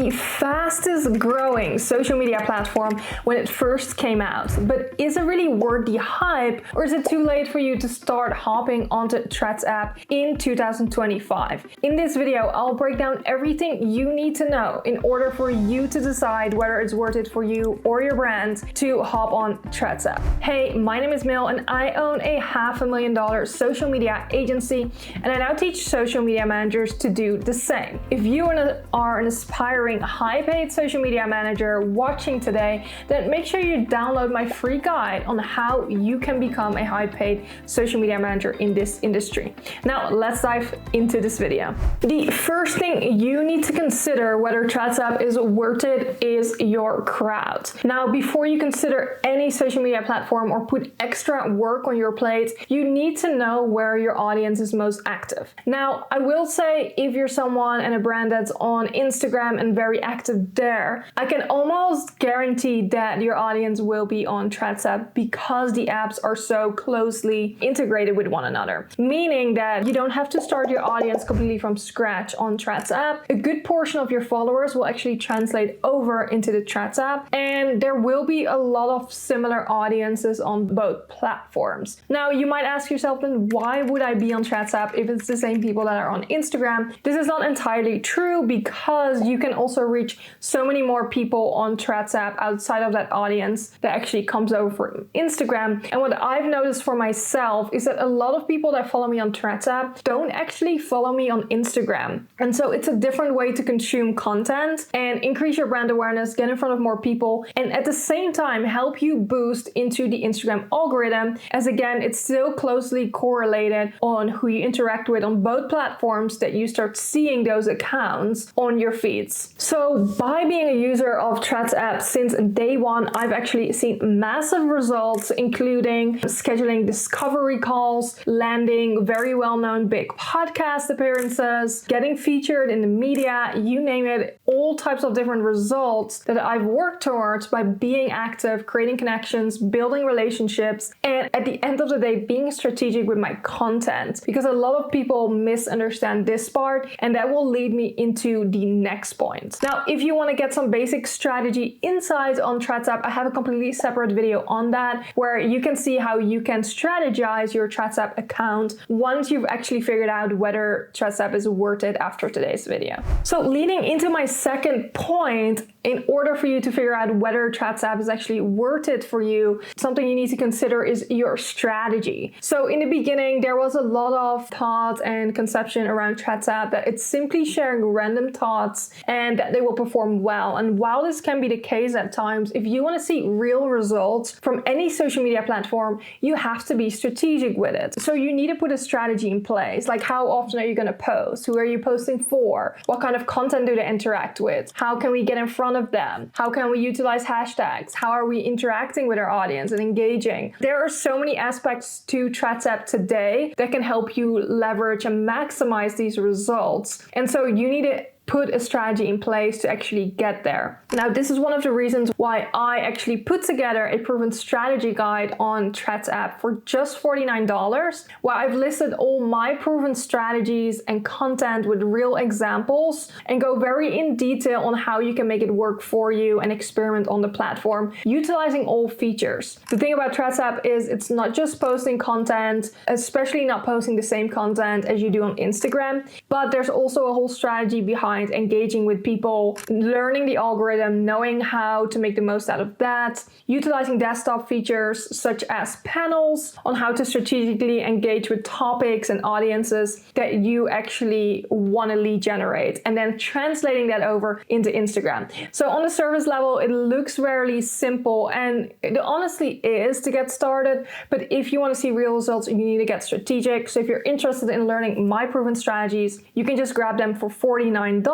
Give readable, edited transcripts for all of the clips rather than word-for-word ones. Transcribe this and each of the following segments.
the fastest growing social media platform when it first came out. But is it really worth the hype, or is it too late for you to start hopping onto Threads app in 2025? In this video, I'll break down everything you need to know in order for you to decide whether it's worth it for you or your brand to hop on Threads app. Hey, my name is Mil and I own a $500,000 social media agency, and I now teach social media managers to do the same. If you are an aspiring high-paid social media manager watching today, then make sure you download my free guide on how you can become a high-paid social media manager in this industry. Now, let's dive into this video. The first thing you need to consider whether Threads app is worth it is your crowd. Now, before you consider any social media platform or put extra work on your plate, you need to know where your audience is most active. Now, I will say if you're someone and a brand that's on Instagram and very active there, I can almost guarantee that your audience will be on Threads app because the apps are so closely integrated with one another. Meaning that you don't have to start your audience completely from scratch on Threads app. A good portion of your followers will actually translate over into the Threads app, and there will be a lot of similar audiences on both platforms. Now, you might ask yourself, then why would I be on Threads app if it's the same people that are on Instagram? This is not entirely true because you can also reach so many more people on Threads app outside of that audience that actually comes over from Instagram. And what I've noticed for myself is that a lot of people that follow me on Threads app don't actually follow me on Instagram. And so it's a different way to consume content and increase your brand awareness, get in front of more people, and at the same time help you boost into the Instagram algorithm, as again, it's still closely correlated on who you interact with on both platforms that you start seeing those accounts on your feeds. So by being a user of Threads app since day one, I've actually seen massive results, including scheduling discovery calls, landing very well-known big podcast appearances, getting featured in the media, you name it, all types of different results that I've worked towards by being active, creating connections, building relationships, and at the end of the day, being strategic with my content, because a lot of people misunderstand this part, and that will lead me into the next point. Now, if you want to get some basic strategy insights on Threads app, I have a completely separate video on that where you can see how you can strategize your Threads app account once you've actually figured out whether Threads app is worth it after today's video. So leading into my second point, in order for you to figure out whether Threads app is actually worth it for you, something you need to consider is your strategy. So in the beginning, there was a lot of thought and conception around Threads app that it's simply sharing random thoughts and that they will perform well. And while this can be the case at times, if you want to see real results from any social media platform, you have to be strategic with it. So you need to put a strategy in place, like how often are you going to post? Who are you posting for? What kind of content do they interact with? How can we get in front of them? How can we utilize hashtags? How are we interacting with our audience and engaging? There are so many aspects to Threads app today that can help you leverage and maximize these results. And so you need to put a strategy in place to actually get there. Now, this is one of the reasons why I actually put together a proven strategy guide on Threads app for just $49, where I've listed all my proven strategies and content with real examples and go very in detail on how you can make it work for you and experiment on the platform, utilizing all features. The thing about Threads app is it's not just posting content, especially not posting the same content as you do on Instagram, but there's also a whole strategy behind engaging with people, learning the algorithm, knowing how to make the most out of that, utilizing desktop features such as panels on how to strategically engage with topics and audiences that you actually want to lead generate, and then translating that over into Instagram. So on the surface level, it looks very simple, and it honestly is to get started, but if you want to see real results, you need to get strategic. So if you're interested in learning my proven strategies, you can just grab them for $49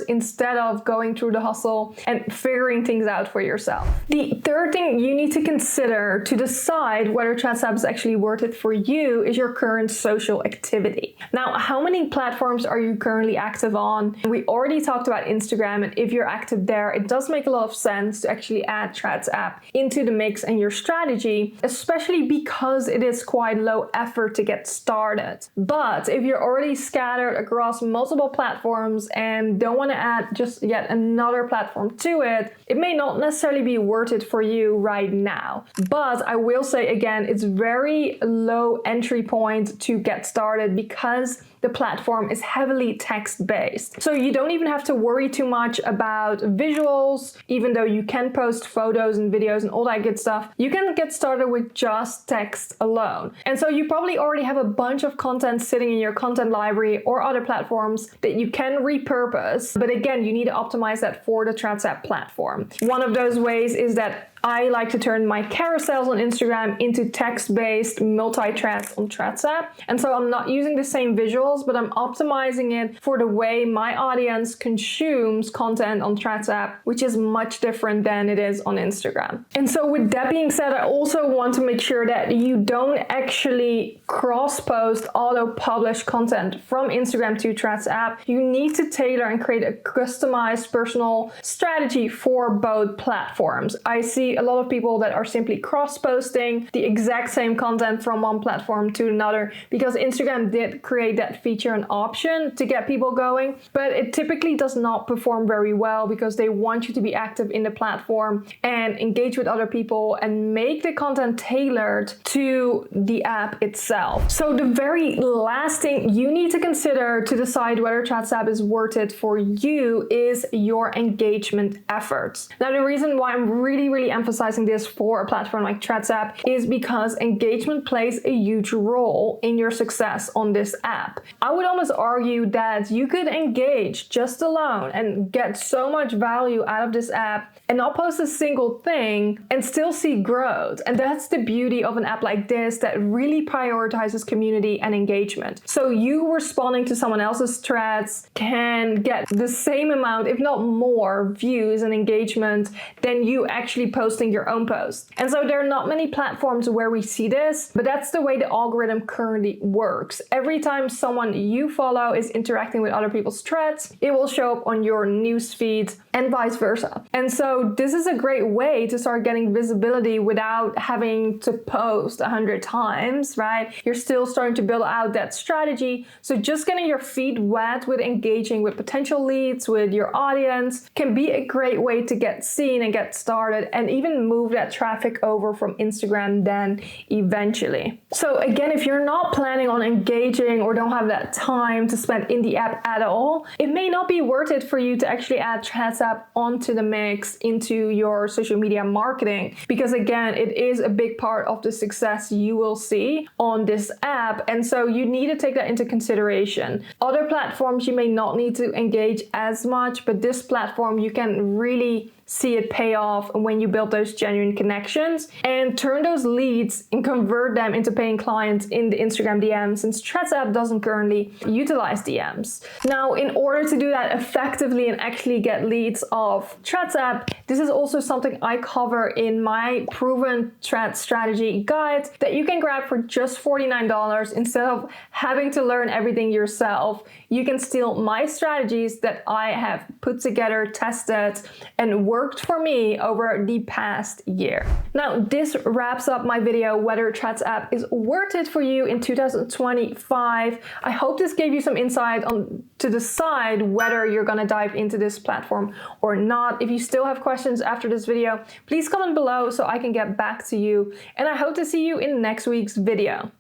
instead of going through the hustle and figuring things out for yourself. The third thing you need to consider to decide whether Threads app is actually worth it for you is your current social activity. Now, how many platforms are you currently active on? We already talked about Instagram, and if you're active there, it does make a lot of sense to actually add Threads app into the mix and your strategy, especially because it is quite low effort to get started. But if you're already scattered across multiple platforms and and don't want to add just yet another platform to it, it may not necessarily be worth it for you right now. But I will say again, it's very low entry point to get started because the platform is heavily text-based. So you don't even have to worry too much about visuals, even though you can post photos and videos and all that good stuff. You can get started with just text alone. And so you probably already have a bunch of content sitting in your content library or other platforms that you can repurpose. But again, you need to optimize that for the Threads app platform. One of those ways is that I like to turn my carousels on Instagram into text-based multi-threads on Threads app. And so I'm not using the same visuals, but I'm optimizing it for the way my audience consumes content on Threads app, which is much different than it is on Instagram. And so with that being said, I also want to make sure that you don't actually cross-post, auto-publish content from Instagram to Threads app. You need to tailor and create a customized personal strategy for both platforms. I see a lot of people that are simply cross-posting the exact same content from one platform to another because Instagram did create that feature and option to get people going, but it typically does not perform very well because they want you to be active in the platform and engage with other people and make the content tailored to the app itself. So the very last thing you need to consider to decide whether Threads app is worth it for you is your engagement efforts. Now, the reason why I'm really emphasizing this for a platform like Threads app is because engagement plays a huge role in your success on this app. I would almost argue that you could engage just alone and get so much value out of this app and not post a single thing and still see growth. And that's the beauty of an app like this that really prioritizes community and engagement. So you responding to someone else's threads can get the same amount, if not more, views and engagement than you actually posting your own post. And so there are not many platforms where we see this, but that's the way the algorithm currently works. Every time someone you follow is interacting with other people's threads, it will show up on your news feed and vice versa. And so this is a great way to start getting visibility without having to post 100 times, right? You're still starting to build out that strategy. So just getting your feet wet with engaging with potential leads, with your audience, can be a great way to get seen and get started and even move that traffic over from Instagram then eventually. So again, if you're not planning on engaging or don't have that time to spend in the app at all, it may not be worth it for you to actually add Threads app onto the mix into your social media marketing, because again, it is a big part of the success you will see on this app. And so you need to take that into consideration. Other platforms you may not need to engage as much, but this platform you can really see it pay off when you build those genuine connections and turn those leads and convert them into paying clients in the Instagram DMs, since Threads app doesn't currently utilize DMs. Now, in order to do that effectively and actually get leads off Threads app, this is also something I cover in my proven Threads strategy guide that you can grab for just $49 instead of having to learn everything yourself. You can steal my strategies that I have put together, tested, and worked for me over the past year. Now, this wraps up my video whether Threads app is worth it for you in 2025. I hope this gave you some insight on to decide whether you're gonna dive into this platform or not. If you still have questions after this video, please comment below so I can get back to you. And I hope to see you in next week's video.